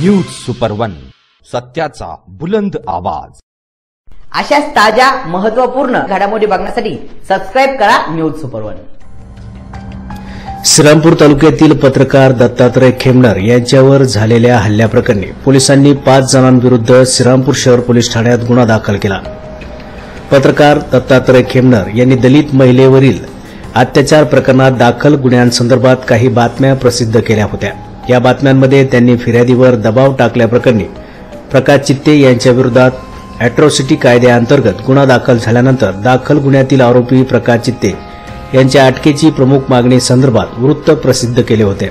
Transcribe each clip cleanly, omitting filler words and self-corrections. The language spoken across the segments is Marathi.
न्यूज सुपर वन, सत्याचा बुलंद आवाज। अशाच ताज्या महत्त्वपूर्ण घडामोडी बघण्यासाठी सबस्क्राइब करा न्यूज सुपर वन। श्रीरामपूर तालुक्यातील पत्रकार दत्तात्रय खेमनर यांच्यावर झालेल्या हल्ल्याप्रकरणी पोलिसांनी 5 जणांविरुद्ध श्रीरामपूर शहर पोलीस ठाण्यात गुन्हा दाखल केला। पत्रकार दत्तात्रय खेमनर यांनी दलित महिलेवरील अत्याचार प्रकरणात दाखल गुन्ह्यांसंदर्भात काही बातम्या प्रसिद्ध केल्या होत्या। या बातम्यांमध्ये त्यांनी फिर्यादीवर दबाव टाकल्याप्रकरणी प्रकाश चित्ते यांच्या विरोधात अॅट्रॉसिटी कायद्याअंतर्गत गुन्हा दाखल झाल्यानंतर दाखल गुन्ह्यातील आरोपी प्रकाश चित्ते यांच्या अटकेची प्रमुख मागणी संदर्भात वृत्त प्रसिद्ध केले होते।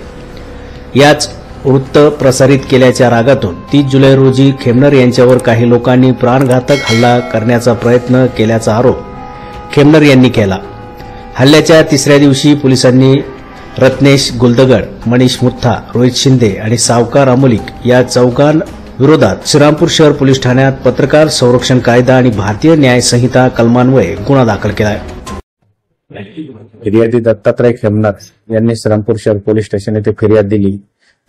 याच वृत्त प्रसारित केल्याच्या रागातून 30 जुलै रोजी खेमनर यांच्यावर काही लोकांनी प्राणघातक हल्ला करण्याचा प्रयत्न केल्याचा आरोप खेमनर यांनी केला। हल्ल्याच्या तिसऱ्या दिवशी पोलिसांनी रत्नेश गुलदगड, मनीष मुथा, रोहित शिंदे आणि सावकार अमोलिक या चौघांविरोधात श्रीरामपूर शहर पोलीस ठाण्यात पत्रकार संरक्षण कायदा आणि भारतीय न्याय संहिता कलमान्वये गुन्हा दाखल केला आहे। फिर्यादी दत्तात्रय खेमनर यांनी श्रीरामपूर शहर पोलीस स्टेशन येथे फिर्याद दिली।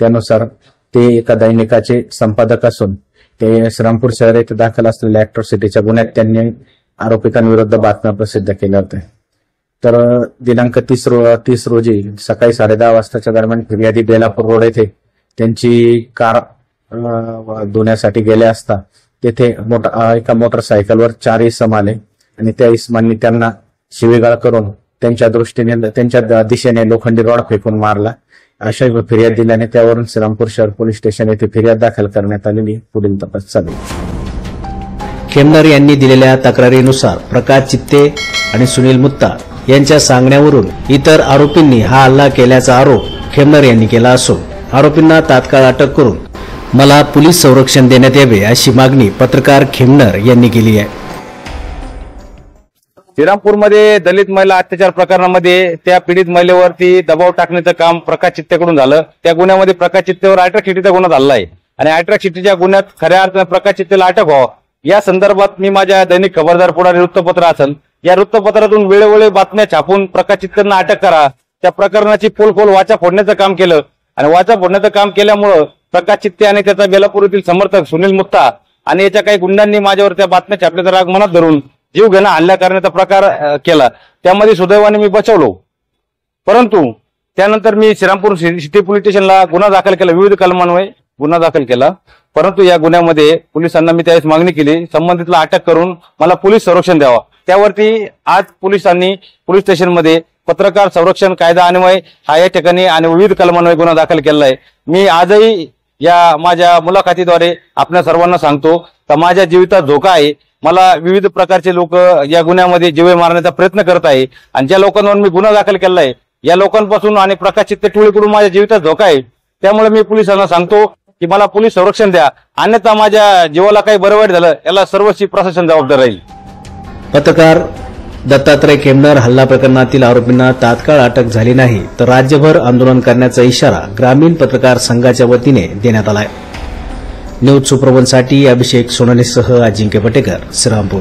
त्यानुसार ते एका दैनिकाचे संपादक असून ते श्रीरामपूर शहर येथे दाखल असलेल्या अॅट्रॉसिटीच्या गुन्ह्यात त्यांनी आरोपितांविरुद्ध बातम्या प्रसिद्ध केल्या होत्या। तर दिनांक 30 रोजी सकाळी 10:30 वाजताच्या दरम्यान फिर्यादी बेलापूर रोड येथे त्यांची कार धुण्यासाठी गेले असता तेथे एका मोटरसायकलवर 4 इसम आले आणि त्या इसमांनी त्यांना शिवीगाळ करून त्यांच्या दिशेने लोखंडी रॉड फेकून मारला। अशा फिर्याद दिल्याने त्यावरून श्रीरामपूर शहर पोलीस स्टेशन येथे फिर्याद दाखल करण्यात आलेली पुढील तपास चालू आहे। खेमनर यांनी दिलेल्या तक्रारीनुसार प्रकाश चित्ते आणि सुनील मुत्ता यांच्या सांगण्यावरून इतर आरोपींनी हा हल्ला केल्याचा आरोप खेमनर यांनी केला असून आरोपींना तात्काळ अटक करून मला पोलीस संरक्षण देण्यात यावे अशी मागणी पत्रकार खेमनर यांनी केली आहे। श्रीरामपूरमध्ये दलित महिला अत्याचार प्रकरणामध्ये त्या पीडित महिलेवरती दबाव टाकण्याचं काम प्रकाश चित्तेकडून झालं। त्या गुन्ह्यामध्ये प्रकाश चित्तेवर अॅट्रॉसिटीचा गुन्हा झाला आहे आणि अॅट्रॉसिटीच्या गुन्ह्यात खऱ्या अर्थाने प्रकाश चित्तेला अटक व्हावं या संदर्भात मी माझ्या दैनिक खबरदार पुढारी वृत्तपत्र असेल या वृत्तपत्रातून वेळोवेळी बातम्या छापून प्रकाश चित्तेंना अटक करा, त्या प्रकरणाची पोलखोल वाचा फोडण्याचं काम केलं आणि वाचा फोडण्याचं काम केल्यामुळं प्रकाश चित्ते आणि त्याचा बेलापूर येथील समर्थक सुनील मुत्ता आणि याच्या काही गुंडांनी माझ्यावर त्या बातम्या छापल्याचा राग मनात धरून जीव घेणं हल्ला करण्याचा प्रकार केला। त्यामध्ये सुदैवाने मी बचावलो, परंतु त्यानंतर मी श्रीरामपूर सिटी पोलीस स्टेशनला गुन्हा दाखल केला, विविध कलमान्वये गुन्हा दाखल केला। परंतु या गुन्ह्यामध्ये पोलिसांना मी त्यावेळेस मागणी केली संबंधितला अटक करून मला पोलीस संरक्षण द्यावा। त्यावरती आज पोलिसांनी पोलीस स्टेशनमध्ये पत्रकार संरक्षण कायदा अन्वये हा या ठिकाणी आणि विविध कलमान्वये गुन्हा दाखल केला आहे। मी आजही या माझ्या मुलाखतीद्वारे आपल्या सर्वांना सांगतो की माझ्या जीवितात धोका आहे। मला विविध प्रकारचे लोक या गुन्ह्यामध्ये जीवे मारण्याचा प्रयत्न करत आहे आणि ज्या लोकांवर मी गुन्हा दाखल केला आहे या लोकांपासून आणि प्रकाश चित्ते टोळीकडून माझ्या जीवितात धोका आहे। त्यामुळे मी पोलिसांना सांगतो की मला पोलीस संरक्षण द्या, अन्यथा माझ्या जीवाला काही बरं वाईट झालं याला सर्वस्वी प्रशासन जबाबदार राहील। पत्रकार दत्तात्रय खेमनर हल्ला प्रकरणातील आरोपींना तात्काळ अटक झाली नाही तर राज्यभर आंदोलन करण्याचा इशारा ग्रामीण पत्रकार संघाच्या वतीने देण्यात आला आहे। न्यूज सुपर वनसाठी अभिषेक सोनालीसह अजिंक्य पटेकर, श्रीरामपूर।